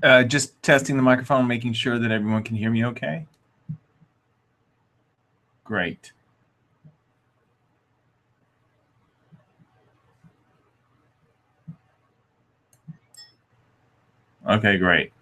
Just testing the microphone, making sure that everyone can hear me okay. Great. Okay, great.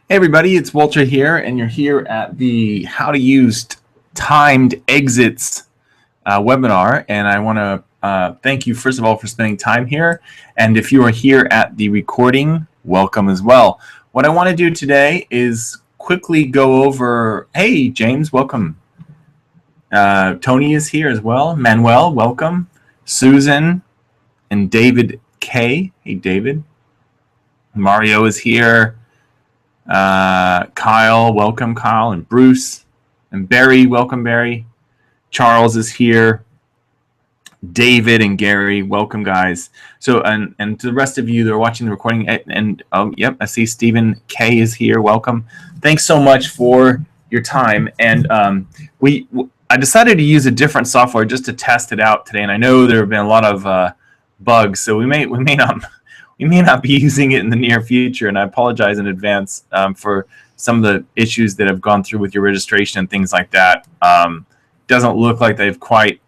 Hey everybody, it's Walter here, and you're here at the How to Use Timed Exits webinar. And I want to thank you, first of all, for spending time here. And if you are here at the recording, welcome as well. What I want to do today is quickly go over, hey, James, welcome. Tony is here as well. Manuel, welcome. Susan and David K. Hey, David. Mario is here. Kyle, welcome Kyle, and Bruce, and Barry, welcome Barry. Charles is here. David and Gary, welcome guys. So and to the rest of you that are watching the recording, and yep, I see Stephen K is here. Welcome. Thanks so much for your time. And I decided to use a different software just to test it out today. And I know there have been a lot of bugs, so we may not be using it in the near future, and I apologize in advance for some of the issues that have gone through with your registration and things like that. Doesn't look like they've quite,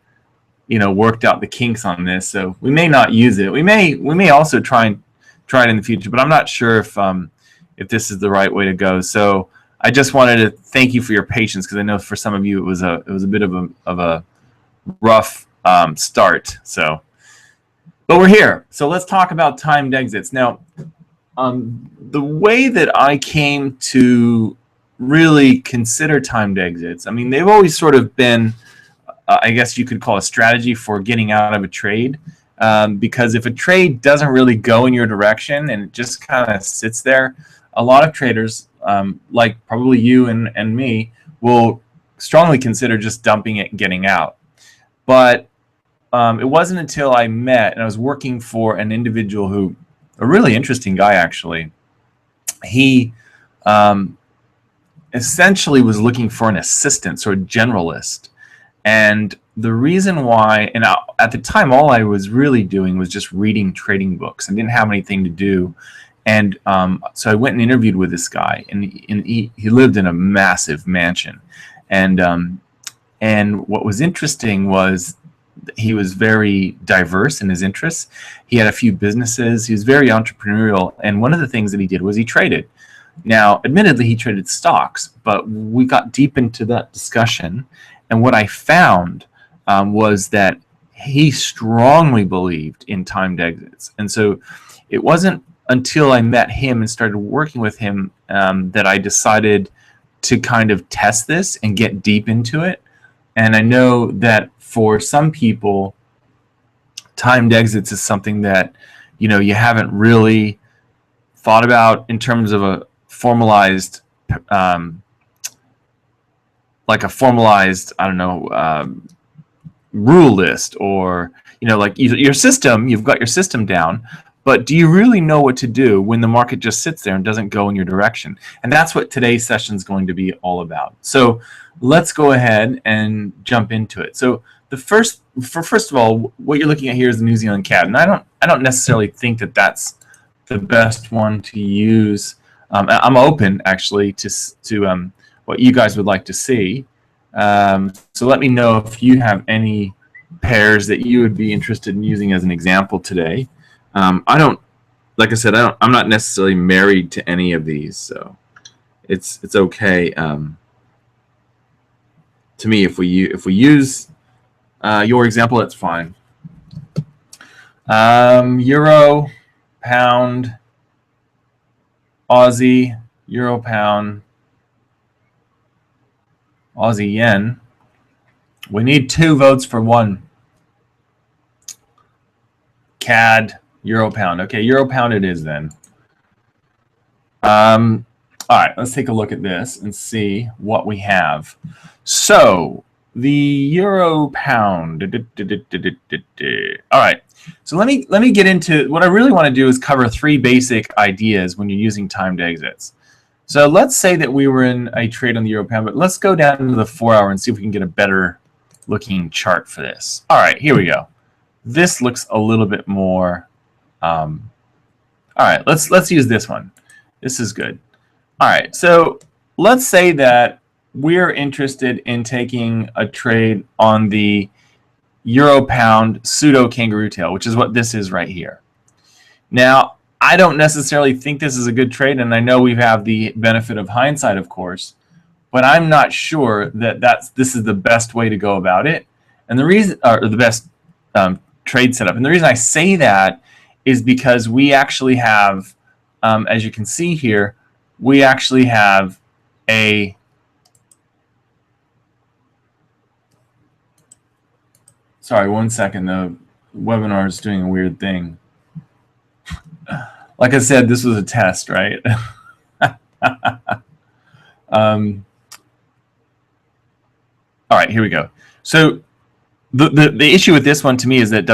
worked out the kinks on this, so we may not use it. We may also try it in the future, but I'm not sure if this is the right way to go. So I just wanted to thank you for your patience, because I know for some of you it was a bit of a rough start. So. But we're here, so let's talk about timed exits. Now, the way that I came to really consider timed exits, I mean, they've always sort of been, I guess you could call a strategy for getting out of a trade, because if a trade doesn't really go in your direction and it just kind of sits there, a lot of traders, like probably you and me, will strongly consider just dumping it and getting out. But it wasn't until I met and I was working for an individual a really interesting guy actually. He essentially was looking for an assistant, or a generalist. And the reason why, and at the time, all I was really doing was just reading trading books. I didn't have anything to do. And so I went and interviewed with this guy, and he lived in a massive mansion. And what was interesting was he was very diverse in his interests. He had a few businesses. He was very entrepreneurial. And one of the things that he did was he traded. Now, admittedly, he traded stocks, but we got deep into that discussion. And what I found was that he strongly believed in timed exits. And so it wasn't until I met him and started working with him that I decided to kind of test this and get deep into it. And I know that for some people, timed exits is something that, you haven't really thought about in terms of a formalized, I don't know, rule list, or, like your system, you've got your system down, but do you really know what to do when the market just sits there and doesn't go in your direction? And that's what today's session is going to be all about. So let's go ahead and jump into it. So first of all, what you're looking at here is the New Zealand CAD, and I don't necessarily think that that's the best one to use. I'm open actually to what you guys would like to see. So let me know if you have any pairs that you would be interested in using as an example today. I don't, like I said, I'm not necessarily married to any of these, so it's okay. To me, if we use your example, that's fine. Euro, pound, Aussie, Euro, pound, Aussie yen. We need 2 votes for 1. CAD, Euro, pound. Okay, Euro, pound it is then. All right, let's take a look at this and see what we have. So the Euro, pound. All right. So let me get into what I really want to do is cover 3 basic ideas when you're using timed exits. So let's say that we were in a trade on the Euro, pound, but let's go down to the 4-hour and see if we can get a better looking chart for this. All right, here we go. This looks a little bit more. All right, let's use this one. This is good. All right, so let's say that we're interested in taking a trade on the Euro, pound, pseudo kangaroo tail, which is what this is right here. Now, I don't necessarily think this is a good trade, and I know we have the benefit of hindsight, of course, but I'm not sure that this is the best way to go about it, and the reason, or the best trade setup. And the reason I say that is because we actually have, as you can see here, we actually have a sorry, 1 second. The webinar is doing a weird thing. Like I said, this was a test, right? All right, here we go. So the issue with this one to me is that it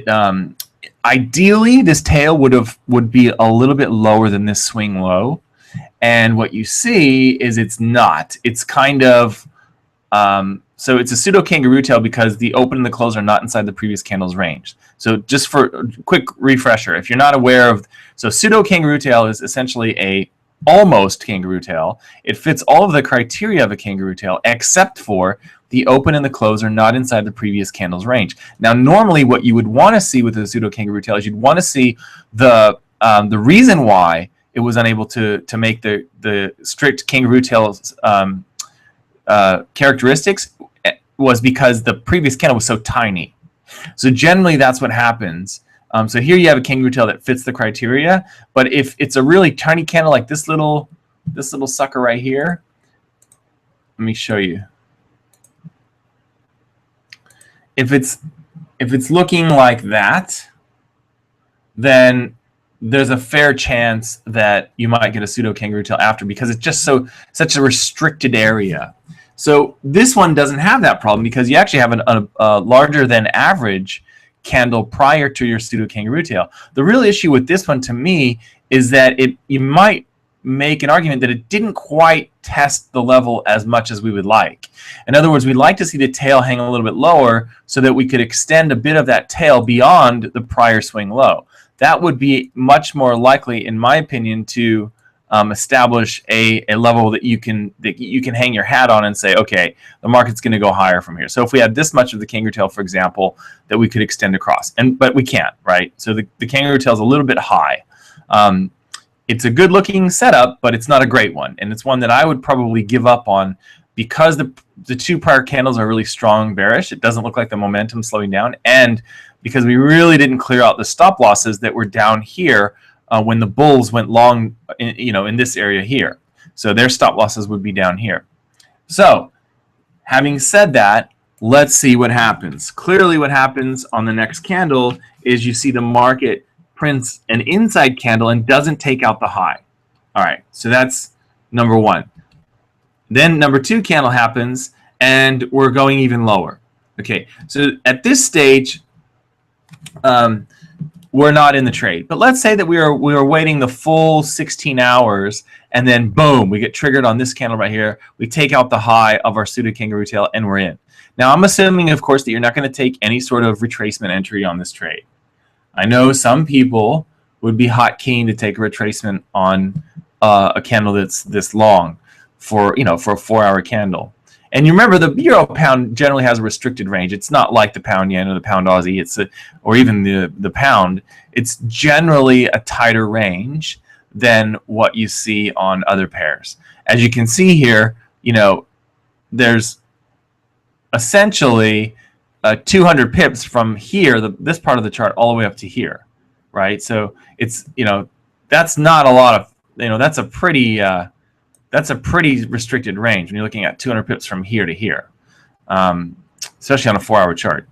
doesn't. Ideally, this tail would be a little bit lower than this swing low, and what you see is it's not. It's kind of so it's a pseudo kangaroo tail because the open and the close are not inside the previous candle's range. So just for a quick refresher, if you're not aware of, so pseudo kangaroo tail is essentially a almost kangaroo tail. It fits all of the criteria of a kangaroo tail except for the open and the close are not inside the previous candle's range. Now, normally what you would want to see with a pseudo kangaroo tail is you'd want to see the reason why it was unable to make the strict kangaroo tail's characteristics was because the previous candle was so tiny. So generally that's what happens. So here you have a kangaroo tail that fits the criteria, but if it's a really tiny candle like this little sucker right here, let me show you. If it's looking like that, then there's a fair chance that you might get a pseudo kangaroo tail after because it's just such a restricted area. So this one doesn't have that problem because you actually have a larger than average candle prior to your pseudo kangaroo tail. The real issue with this one to me is that you might make an argument that it didn't quite test the level as much as we would like. In other words, we'd like to see the tail hang a little bit lower so that we could extend a bit of that tail beyond the prior swing low. That would be much more likely, in my opinion, to establish a level that you can hang your hat on and say, okay, the market's going to go higher from here. So if we had this much of the kangaroo tail, for example, that we could extend across, but we can't, right? So the kangaroo tail is a little bit high. It's a good looking setup, but it's not a great one, and it's one that I would probably give up on because the 2 prior candles are really strong bearish. It doesn't look like the momentum's slowing down, and because we really didn't clear out the stop losses that were down here when the bulls went long, in this area here. So their stop losses would be down here. So having said that, let's see what happens. Clearly what happens on the next candle is you see the market prints an inside candle and doesn't take out the high. All right, so that's number 1. Then number 2 candle happens and we're going even lower. Okay, so at this stage, we're not in the trade. But let's say that we are waiting the full 16 hours and then boom, we get triggered on this candle right here. We take out the high of our pseudo kangaroo tail and we're in. Now I'm assuming, of course, that you're not going to take any sort of retracement entry on this trade. I know some people would be hot keen to take a retracement on a candle that's this long for a 4-hour candle. And you remember the euro pound generally has a restricted range. It's not like the pound yen or the pound Aussie, or even the pound. It's generally a tighter range than what you see on other pairs. As you can see here, there's essentially 200 pips from here, this part of the chart, all the way up to here, right? So it's, that's not a lot of, that's a pretty restricted range when you're looking at 200 pips from here to here, especially on a 4-hour chart.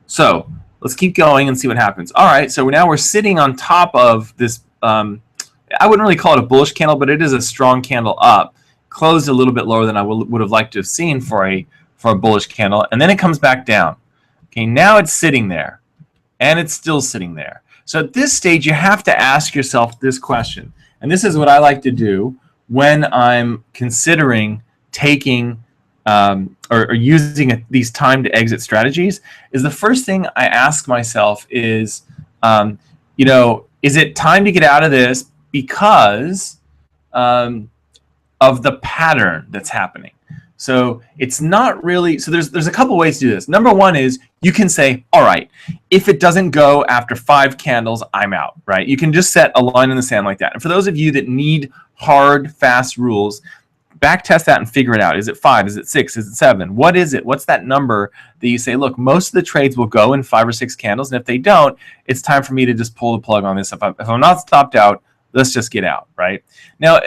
So let's keep going and see what happens. All right, so now we're sitting on top of this, I wouldn't really call it a bullish candle, but it is a strong candle up. Closed a little bit lower than I would have liked to have seen for a bullish candle, and then it comes back down. Okay, now it's sitting there, and it's still sitting there. So at this stage, you have to ask yourself this question, and this is what I like to do when I'm considering taking or using these time to exit strategies. Is the first thing I ask myself is, is it time to get out of this because of the pattern that's happening? So it's not really, so there's a couple ways to do this. Number one is you can say, all right, if it doesn't go after 5 candles, I'm out, right? You can just set a line in the sand like that. And for those of you that need hard, fast rules, back test that and figure it out. Is it 5? Is it 6? Is it 7? What is it? What's that number that you say, look, most of the trades will go in 5 or 6 candles. And if they don't, it's time for me to just pull the plug on this. If I'm not stopped out, let's just get out, right? Now,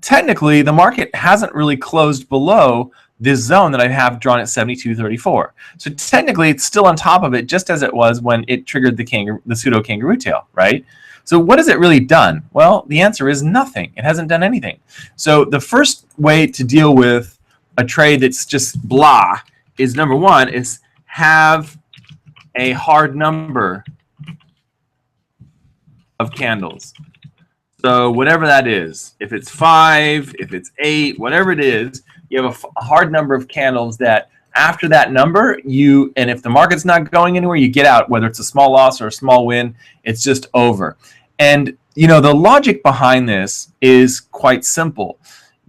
technically, the market hasn't really closed below this zone that I have drawn at 72.34. So technically, it's still on top of it, just as it was when it triggered the pseudo kangaroo tail, right? So what has it really done? Well, the answer is nothing. It hasn't done anything. So the first way to deal with a trade that's just blah is, number one, is have a hard number of candles. So whatever that is, if it's 5, if it's 8, whatever it is, you have a hard number of candles that after that number, and if the market's not going anywhere, you get out, whether it's a small loss or a small win, it's just over. And, the logic behind this is quite simple.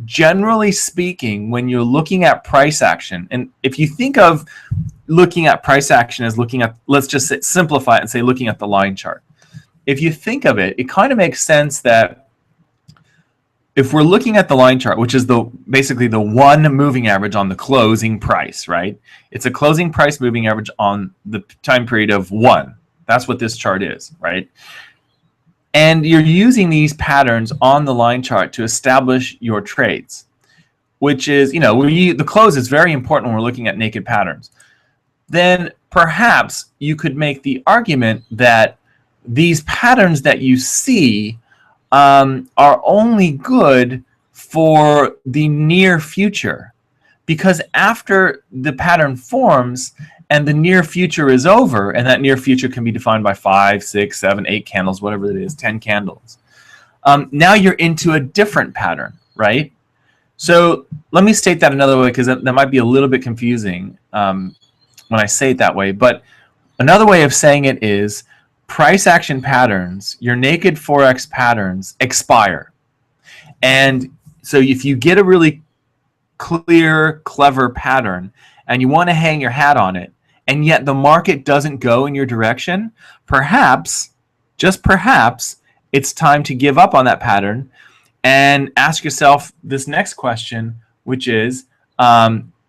Generally speaking, when you're looking at price action, and if you think of looking at price action as looking at, let's just simplify it and say looking at the line chart. If you think of it, it kind of makes sense that if we're looking at the line chart, which is basically the one moving average on the closing price, right? It's a closing price moving average on the time period of 1. That's what this chart is, right? And you're using these patterns on the line chart to establish your trades, which is, the close is very important when we're looking at naked patterns. Then perhaps you could make the argument that these patterns that you see are only good for the near future, because after the pattern forms and the near future is over, and that near future can be defined by 5, 6, 7, 8 candles, whatever it is, 10 candles. Now you're into a different pattern, right? So let me state that another way, because that might be a little bit confusing when I say it that way. But another way of saying it is, price action patterns, your naked Forex patterns, expire. And so if you get a really clear, clever pattern and you want to hang your hat on it, and yet the market doesn't go in your direction, perhaps, just perhaps, it's time to give up on that pattern and ask yourself this next question, which is,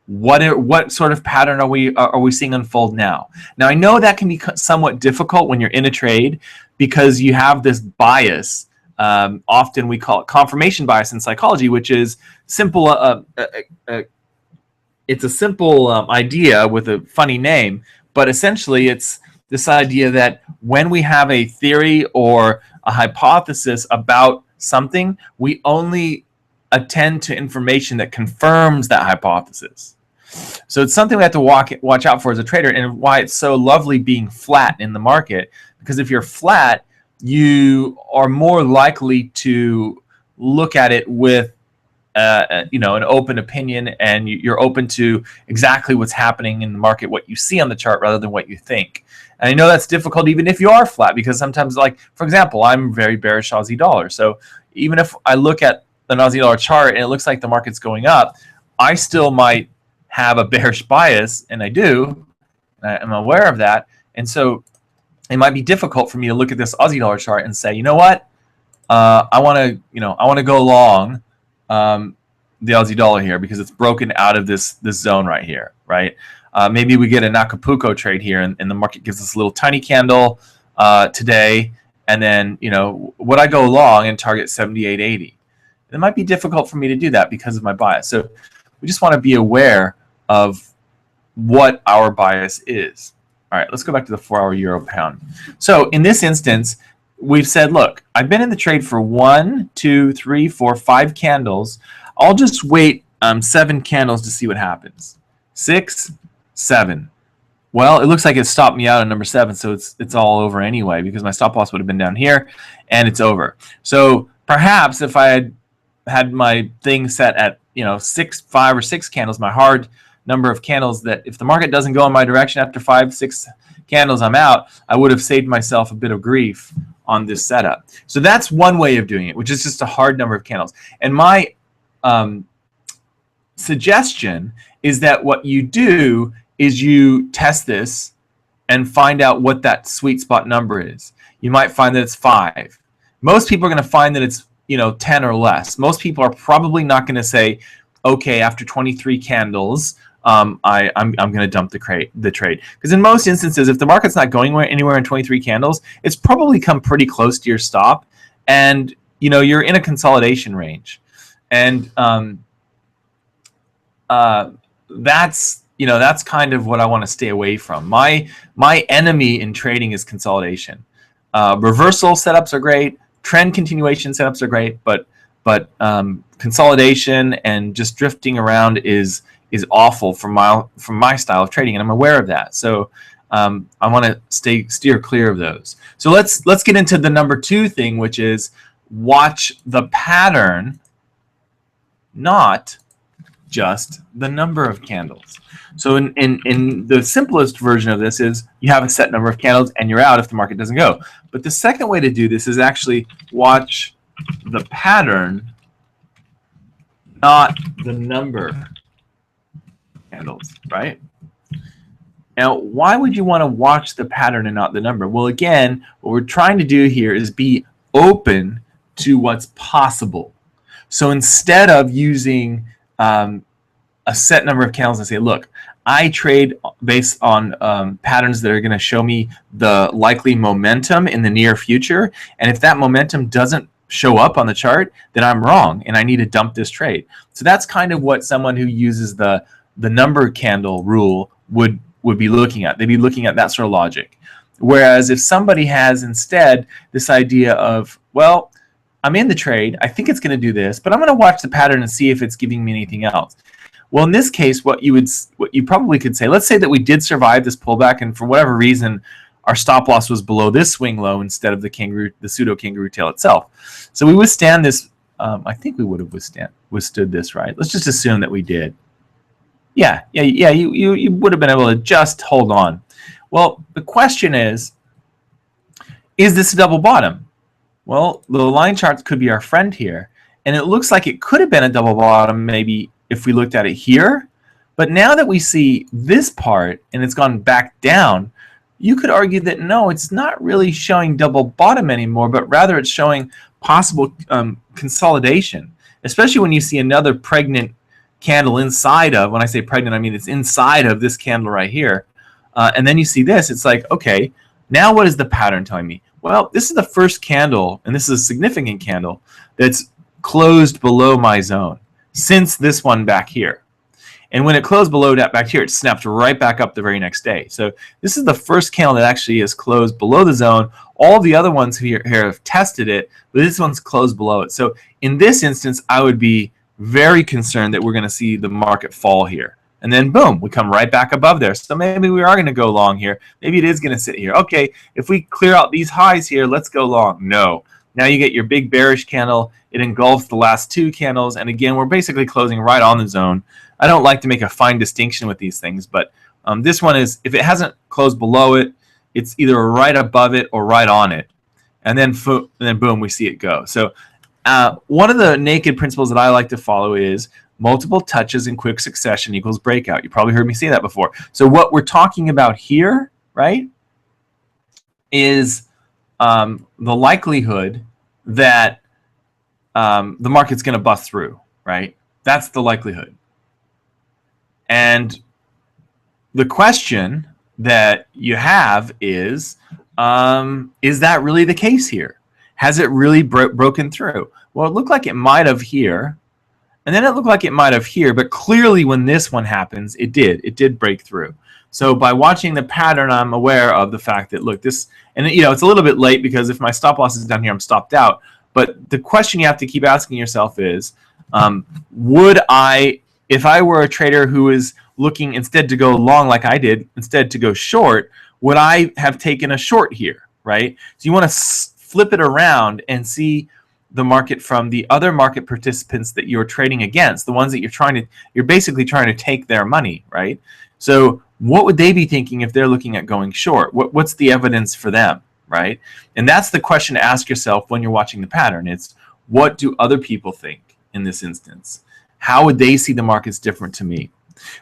what sort of pattern are we seeing unfold now? Now, I know that can be somewhat difficult when you're in a trade because you have this bias. Often we call it confirmation bias in psychology, which is simple. It's a simple idea with a funny name, but essentially it's this idea that when we have a theory or a hypothesis about something, we only attend to information that confirms that hypothesis. So it's something we have to watch out for as a trader, and why it's so lovely being flat in the market, because if you're flat, you are more likely to look at it with an open opinion, and you're open to exactly what's happening in the market, what you see on the chart rather than what you think. And I know that's difficult even if you are flat, because sometimes, like, for example, I'm very bearish Aussie dollar. So even if I look at an Aussie dollar chart and it looks like the market's going up, I still might have a bearish bias, and I do. I'm aware of that. And so it might be difficult for me to look at this Aussie dollar chart and say, you know what, I want to go long the Aussie dollar here because it's broken out of this zone right here, right? Maybe we get an Acapulco trade here, and the market gives us a little tiny candle today, and then would I go long and target 78.80? It might be difficult for me to do that because of my bias. So we just want to be aware of what our bias is. All right, let's go back to the 4-hour euro pound. So in this instance, we've said, look, I've been in the trade for 1, 2, 3, 4, 5 candles. I'll just wait 7 candles to see what happens. 6, 7. Well, it looks like it stopped me out at number 7, so it's all over anyway because my stop loss would have been down here, and it's over. So perhaps if I had my thing set at 5 or 6 candles, my hard number of candles, that if the market doesn't go in my direction after 5, 6 candles, I'm out, I would have saved myself a bit of grief on this setup. So that's one way of doing it, which is just a hard number of candles. And my suggestion is that what you do is you test this and find out what that sweet spot number is. You might find that it's 5. Most people are going to find that it's 10 or less. Most people are probably not going to say, okay, after 23 candles, I'm going to dump the trade. Because in most instances, if the market's not going anywhere in 23 candles, it's probably come pretty close to your stop, and you're in a consolidation range, and that's kind of what I want to stay away from. My enemy in trading is consolidation. Reversal setups are great. Trend continuation setups are great, but consolidation and just drifting around is awful from my style of trading, and I'm aware of that. So I want to steer clear of those. So let's get into the number 2 thing, which is watch the pattern, not just the number of candles. So in the simplest version of this is you have a set number of candles and you're out if the market doesn't go. But the second way to do this is actually watch the pattern, not the number of candles, right? Now, why would you want to watch the pattern and not the number? Well, again, what we're trying to do here is be open to what's possible. So instead of using a set number of candles and say, look, I trade based on patterns that are going to show me the likely momentum in the near future, and if that momentum doesn't show up on the chart, then I'm wrong and I need to dump this trade. So that's kind of what someone who uses the number candle rule would be looking at. They'd be looking at that sort of logic. Whereas if somebody has instead this idea of, well, I'm in the trade, I think it's going to do this, but I'm going to watch the pattern and see if it's giving me anything else. Well, in this case, what you probably could say, let's say that we did survive this pullback, and for whatever reason, our stop loss was below this swing low instead of the pseudo kangaroo tail itself. So we withstand this. I think we would have withstood this, right? Let's just assume that we did. Yeah. You would have been able to just hold on. Well, the question is this a double bottom? Well, the line charts could be our friend here, and it looks like it could have been a double bottom maybe if we looked at it here. But now that we see this part and it's gone back down, you could argue that no, it's not really showing double bottom anymore, but rather it's showing possible consolidation, especially when you see another pregnant candle inside of, when I say pregnant, I mean it's inside of this candle right here. And then you see this, it's like, okay, now what is the pattern telling me? Well, this is the first candle, and this is a significant candle, that's closed below my zone since this one back here. And when it closed below that back here, it snapped right back up the very next day. So this is the first candle that actually is closed below the zone. All the other ones here have tested it, but this one's closed below it. So in this instance, I would be very concerned that we're going to see the market fall here. And then boom, we come right back above there. So maybe we are going to go long here. Maybe it is going to sit here. Okay, if we clear out these highs here, let's go long. No. Now you get your big bearish candle. It engulfs the last 2 candles. And again, we're basically closing right on the zone. I don't like to make a fine distinction with these things, but this one is, if it hasn't closed below it, it's either right above it or right on it. And then boom, we see it go. So one of the naked principles that I like to follow is multiple touches in quick succession equals breakout. You probably heard me say that before. So what we're talking about here, right, is the likelihood that the market's going to bust through, right? That's the likelihood. And the question that you have is that really the case here? Has it really broken through? Well, it looked like it might have here, and then it looked like it might have here, but clearly when this one happens, it did break through. So by watching the pattern, I'm aware of the fact that, look, this, and it's a little bit late because if my stop loss is down here, I'm stopped out. But the question you have to keep asking yourself is, would I, if I were a trader who is looking instead to go long like I did, instead to go short, would I have taken a short here, right? So you want to flip it around and see the market from the other market participants that you're trading against, the ones that you're basically trying to take their money, right? So what would they be thinking if they're looking at going short? What's the evidence for them, right? And that's the question to ask yourself when you're watching the pattern. It's, what do other people think in this instance? How would they see the markets different to me?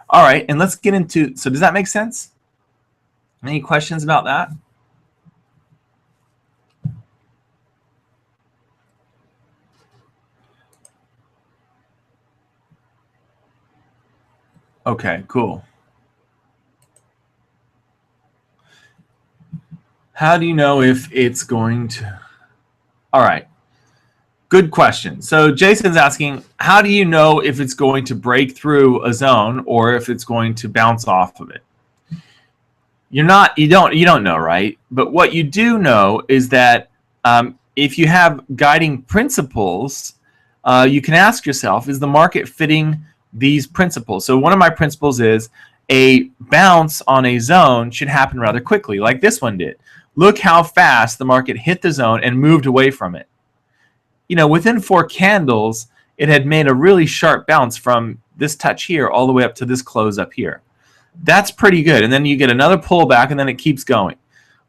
All right, and let's get into, so does that make sense? Any questions about that? Okay, cool. How do you know if it's going to? All right, good question. So Jason's asking, how do you know if it's going to break through a zone or if it's going to bounce off of it? You don't know, right? But what you do know is that if you have guiding principles, you can ask yourself, is the market fitting these principles? So one of my principles is a bounce on a zone should happen rather quickly, like this one did. Look how fast the market hit the zone and moved away from it. Within 4 candles, it had made a really sharp bounce from this touch here all the way up to this close up here. That's pretty good. And then you get another pullback, and then it keeps going.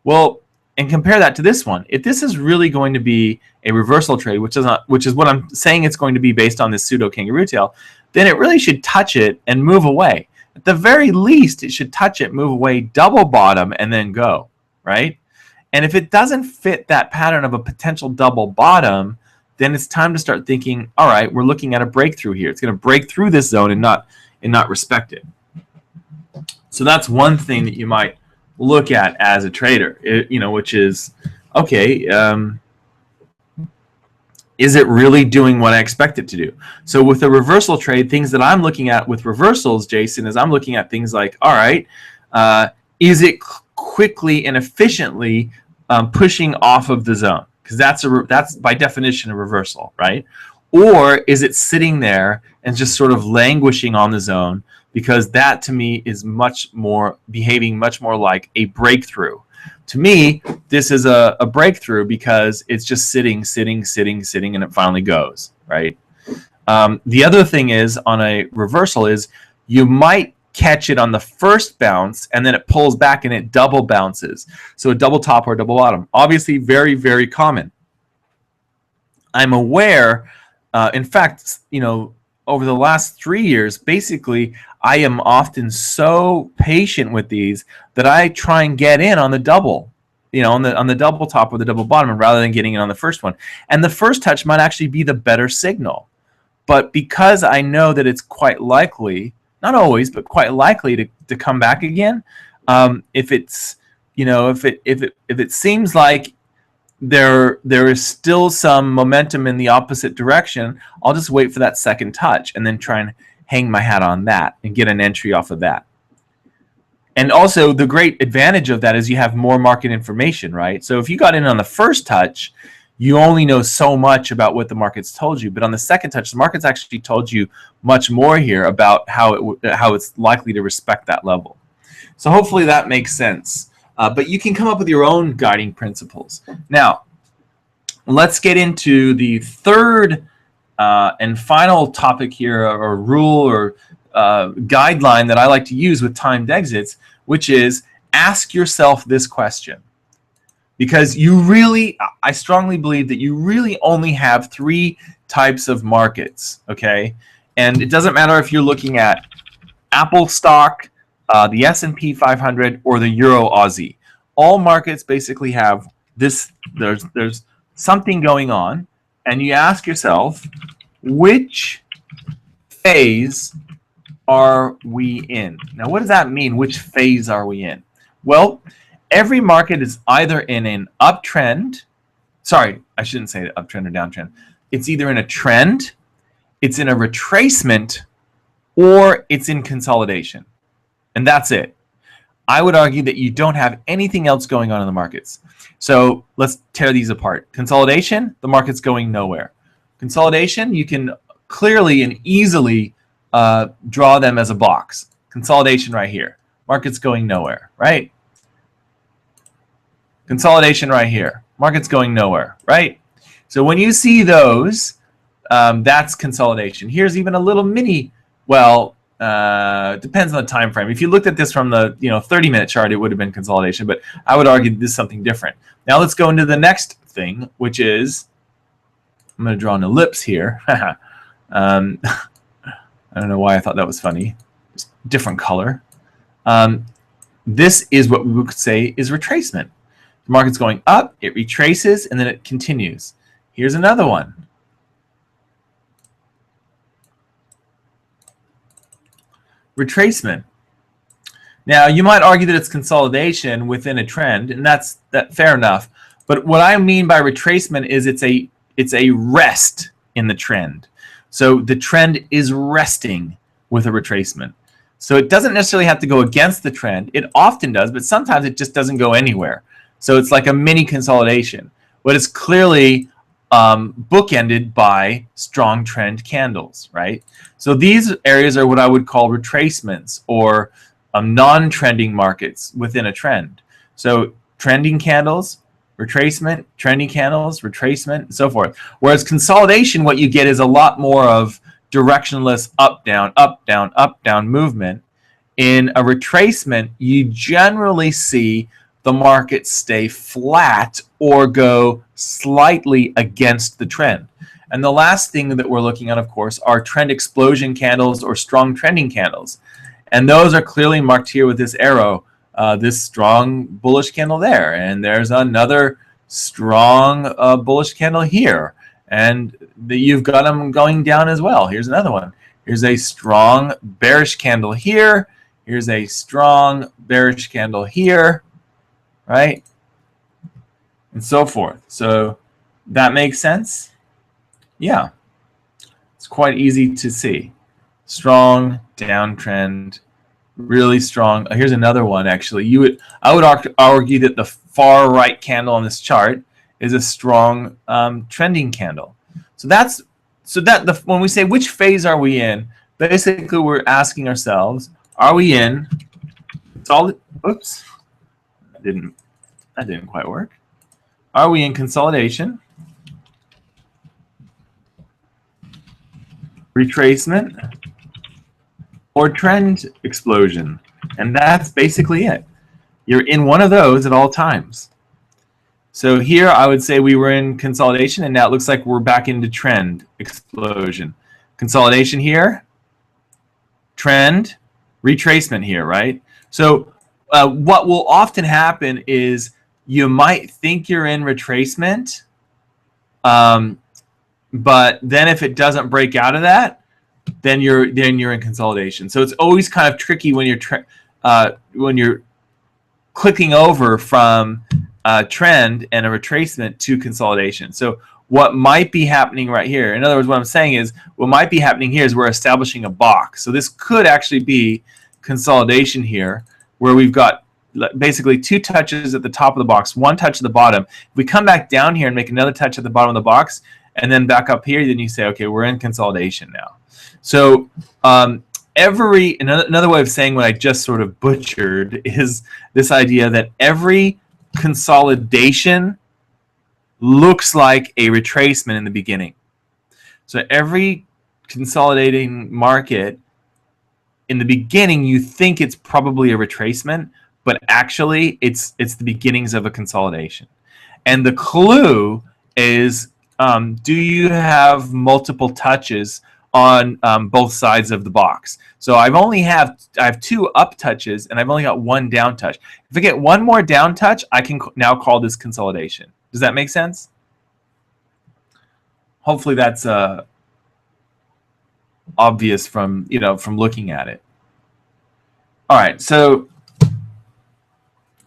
Well, and compare that to this one. If this is really going to be a reversal trade, which is what I'm saying it's going to be based on this pseudo kangaroo tail, then it really should touch it and move away. At the very least, it should touch it, move away, double bottom, and then go, right? And if it doesn't fit that pattern of a potential double bottom, then it's time to start thinking, all right, we're looking at a breakthrough here. It's going to break through this zone and not respect it. So that's one thing that you might look at as a trader, which is, okay, is it really doing what I expect it to do? So with a reversal trade, things that I'm looking at with reversals, Jason, is I'm looking at things like, all right, is it quickly and efficiently pushing off of the zone? Because that's by definition a reversal, right? Or is it sitting there and just sort of languishing on the zone? Because that to me is behaving much more like a breakthrough. To me, this is a breakthrough because it's just sitting, and it finally goes, right? The other thing is on a reversal is you might catch it on the first bounce and then it pulls back and it double bounces. So a double top or a double bottom. Obviously very, very common. I'm aware, in fact, over the last 3 years, basically, I am often so patient with these that I try and get in on the double, on the double top or the double bottom, rather than getting in on the first one. And the first touch might actually be the better signal. But because I know that it's quite likely, not always, but quite likely to come back again, if it's, if it seems like there is still some momentum in the opposite direction, I'll just wait for that second touch and then try and hang my hat on that and get an entry off of that. And also the great advantage of that is you have more market information, right? So if you got in on the first touch, you only know so much about what the market's told you. But on the second touch, the market's actually told you much more here about how it's likely to respect that level. So hopefully that makes sense. But you can come up with your own guiding principles. Now, let's get into the third and final topic here, or rule or guideline that I like to use with timed exits, which is ask yourself this question. Because I strongly believe that you really only have 3 types of markets, okay? And it doesn't matter if you're looking at Apple stock, the S&P 500, or the Euro Aussie. All markets basically have this. There's something going on, and you ask yourself, which phase are we in? Now, what does that mean? Which phase are we in? Well, every market is either in an uptrend. Sorry, I shouldn't say uptrend or downtrend. It's either in a trend, it's in a retracement, or it's in consolidation. And that's it. I would argue that you don't have anything else going on in the markets. So let's tear these apart. Consolidation, the market's going nowhere. Consolidation, you can clearly and easily draw them as a box. Consolidation right here. Market's going nowhere, right? Consolidation right here. Market's going nowhere, right? So when you see those, that's consolidation. Here's even a little mini, well, depends on the time frame. If you looked at this from the 30-minute chart, it would have been consolidation, but I would argue this is something different. Now let's go into the next thing, which is, I'm going to draw an ellipse here. I don't know why I thought that was funny. Just different color. This is what we would say is retracement. The market's going up, it retraces, and then it continues. Here's another one. Retracement. Now, you might argue that it's consolidation within a trend, and that's fair enough. But what I mean by retracement is it's a rest in the trend. So the trend is resting with a retracement. So it doesn't necessarily have to go against the trend. It often does, but sometimes it just doesn't go anywhere. So it's like a mini consolidation, but it's clearly bookended by strong trend candles, right? So these areas are what I would call retracements or non-trending markets within a trend. So trending candles, retracement, trending candles, retracement, and so forth. Whereas consolidation, what you get is a lot more of directionless up, down, up, down, up, down movement. In a retracement, you generally see the market stay flat or go slightly against the trend. And the last thing that we're looking at, of course, are trend explosion candles or strong trending candles. And those are clearly marked here with this arrow. This strong bullish candle there, and there's another strong bullish candle here, and you've got them going down as well. Here's another one. Here's a strong bearish candle here. Here's a strong bearish candle here, right? And so forth. So that makes sense? Yeah. It's quite easy to see. Strong downtrend. Really strong. Here's another one. Actually, I would argue that the far right candle on this chart is a strong trending candle. When we say which phase are we in, basically we're asking ourselves, are we in? Oops, that didn't quite work. Are we in consolidation, retracement, or trend explosion? And that's basically it. You're in one of those at all times. So here I would say we were in consolidation, and now it looks like we're back into trend explosion. Consolidation here, trend, retracement here, right? So what will often happen is you might think you're in retracement, but then if it doesn't break out of that, then you're in consolidation. So it's always kind of tricky when you're clicking over from trend and a retracement to consolidation. So what might be happening right here, in other words, what I'm saying is what might be happening here is we're establishing a box. So this could actually be consolidation here, where we've got basically two touches at the top of the box, one touch at the bottom. If we come back down here and make another touch at the bottom of the box, and then back up here, then you say, okay, we're in consolidation now. So another way of saying what I just sort of butchered is this idea that every consolidation looks like a retracement in the beginning. So every consolidating market, in the beginning, you think it's probably a retracement, but actually it's the beginnings of a consolidation. And the clue is, do you have multiple touches on both sides of the box. So I have 2 up touches, and I've only got 1 down touch. If I get 1 more down touch, I can now call this consolidation. Does that make sense? Hopefully that's obvious from looking at it. All right, so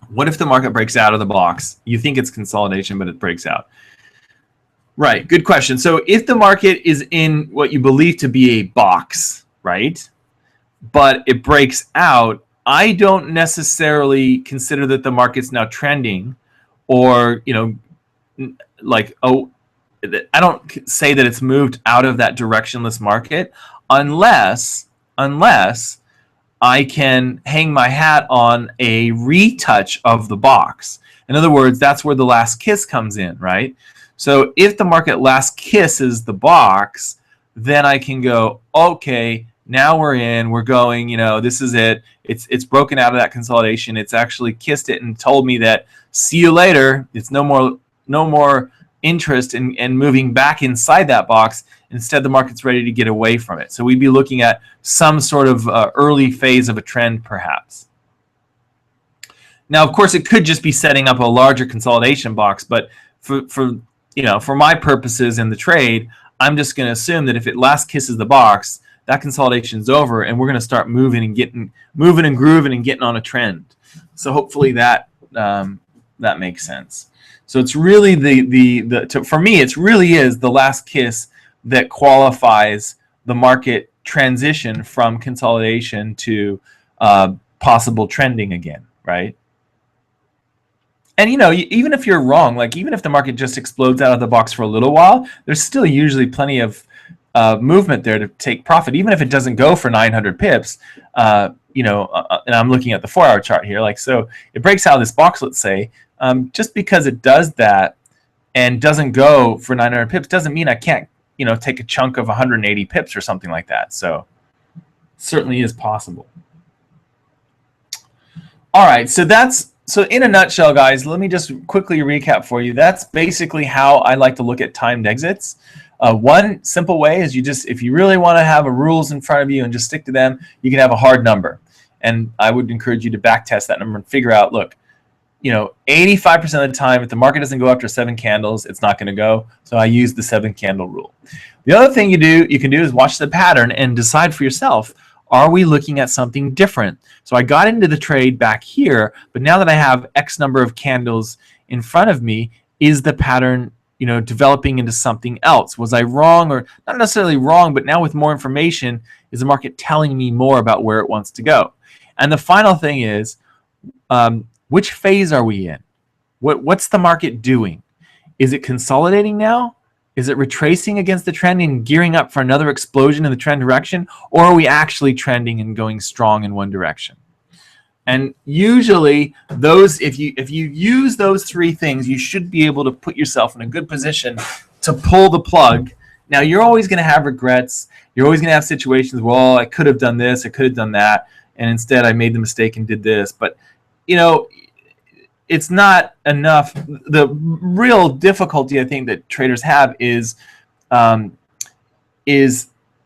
what if the market breaks out of the box? You think it's consolidation, but it breaks out. Right, good question. So if the market is in what you believe to be a box, right, but it breaks out, I don't necessarily consider that the market's now trending, or like, oh, I don't say that it's moved out of that directionless market unless I can hang my hat on a retouch of the box. In other words, that's where the last kiss comes in, right? So if the market last kisses the box, then I can go, okay, now we're going, this is it. It's broken out of that consolidation. It's actually kissed it and told me that, see you later. It's no more interest in moving back inside that box. Instead, the market's ready to get away from it. So we'd be looking at some sort of early phase of a trend, perhaps. Now, of course, it could just be setting up a larger consolidation box, but for my purposes in the trade, I'm just going to assume that if it last kisses the box, that consolidation is over, and we're going to start moving and grooving and getting on a trend. So hopefully that makes sense. So it's really for me, it really is the last kiss that qualifies the market transition from consolidation to possible trending again, right? And even if you're wrong, like even if the market just explodes out of the box for a little while, there's still usually plenty of movement there to take profit, even if it doesn't go for 900 pips. And I'm looking at the 4-hour chart here. Like, so it breaks out of this box, let's say. Just because it does that and doesn't go for 900 pips doesn't mean I can't, take a chunk of 180 pips or something like that. So it certainly is possible. All right, so in a nutshell, guys, let me just quickly recap for you. That's basically how I like to look at timed exits. One simple way is if you really want to have rules in front of you and just stick to them, you can have a hard number. And I would encourage you to back test that number and figure out, look, 85% of the time, if the market doesn't go after 7 candles, it's not going to go. So I use the 7 candle rule. The other thing you can do is watch the pattern and decide for yourself, are we looking at something different? So I got into the trade back here, but now that I have X number of candles in front of me, is the pattern developing into something else? Was I wrong, or not necessarily wrong, but now with more information, is the market telling me more about where it wants to go? And the final thing is, which phase are we in? What's the market doing? Is it consolidating now? Is it retracing against the trend and gearing up for another explosion in the trend direction? Or are we actually trending and going strong in one direction? And usually if you use those 3 things, you should be able to put yourself in a good position to pull the plug. Now, you're always going to have regrets. You're always going to have situations, well, I could have done this, I could have done that, and instead I made the mistake and did this. But it's not enough. The real difficulty I think that traders have is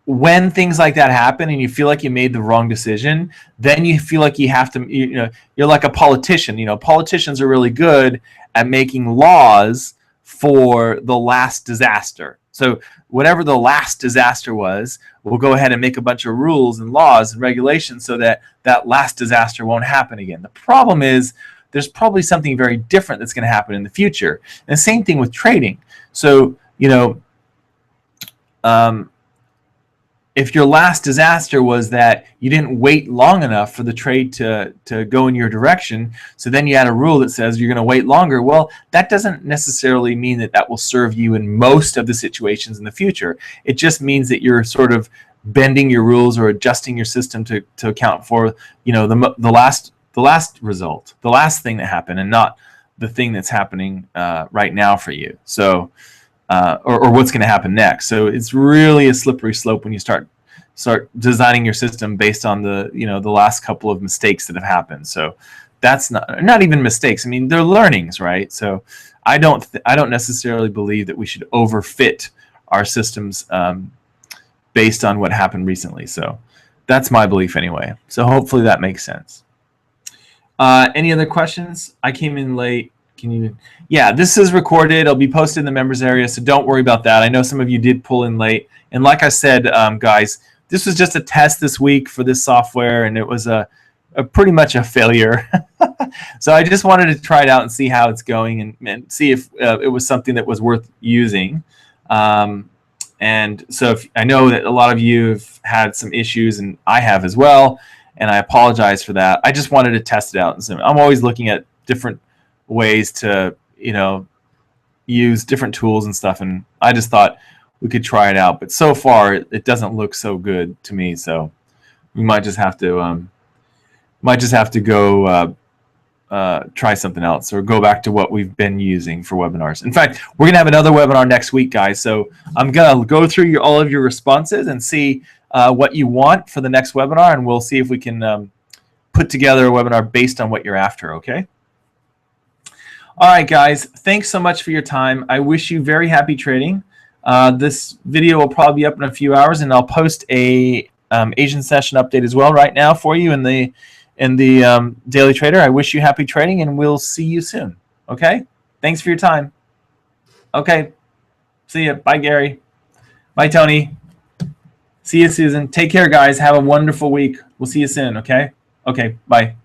when things like that happen and you feel like you made the wrong decision, then you feel like you have to, you're like a politician. Politicians are really good at making laws for the last disaster. So whatever the last disaster was, we'll go ahead and make a bunch of rules and laws and regulations so that that last disaster won't happen again. The problem is there's probably something very different that's going to happen in the future. And the same thing with trading. So, if your last disaster was that you didn't wait long enough for the trade to go in your direction, so then you had a rule that says you're going to wait longer, well, that doesn't necessarily mean that will serve you in most of the situations in the future. It just means that you're sort of bending your rules or adjusting your system to account for, the last result, the last thing that happened, and not the thing that's happening right now for you. So, or what's going to happen next. So it's really a slippery slope when you start designing your system based on the last couple of mistakes that have happened. So that's not even mistakes. I mean, they're learnings, right? So I don't necessarily believe that we should overfit our systems based on what happened recently. So that's my belief anyway. So hopefully that makes sense. Any other questions? I came in late. Can you? Yeah, this is recorded. It'll be posted in the members area, so don't worry about that. I know some of you did pull in late. And like I said, guys, this was just a test this week for this software, and it was a pretty much a failure. So I just wanted to try it out and see how it's going and see if it was something that was worth using. And so I know that a lot of you have had some issues, and I have as well, and I apologize for that. I just wanted to test it out. And I'm always looking at different ways to, use different tools and stuff, and I just thought we could try it out. But so far, it doesn't look so good to me. So we might just have to go try something else or go back to what we've been using for webinars. In fact, we're gonna have another webinar next week, guys. So I'm gonna go through all of your responses and see what you want for the next webinar, and we'll see if we can put together a webinar based on what you're after. Okay. All right, guys. Thanks so much for your time. I wish you very happy trading. This video will probably be up in a few hours, and I'll post a Asian session update as well right now for you in the Daily Trader. I wish you happy trading, and we'll see you soon. Okay? Thanks for your time. Okay. See you. Bye, Gary. Bye, Tony. See you, Susan. Take care, guys. Have a wonderful week. We'll see you soon. Okay? Okay. Bye.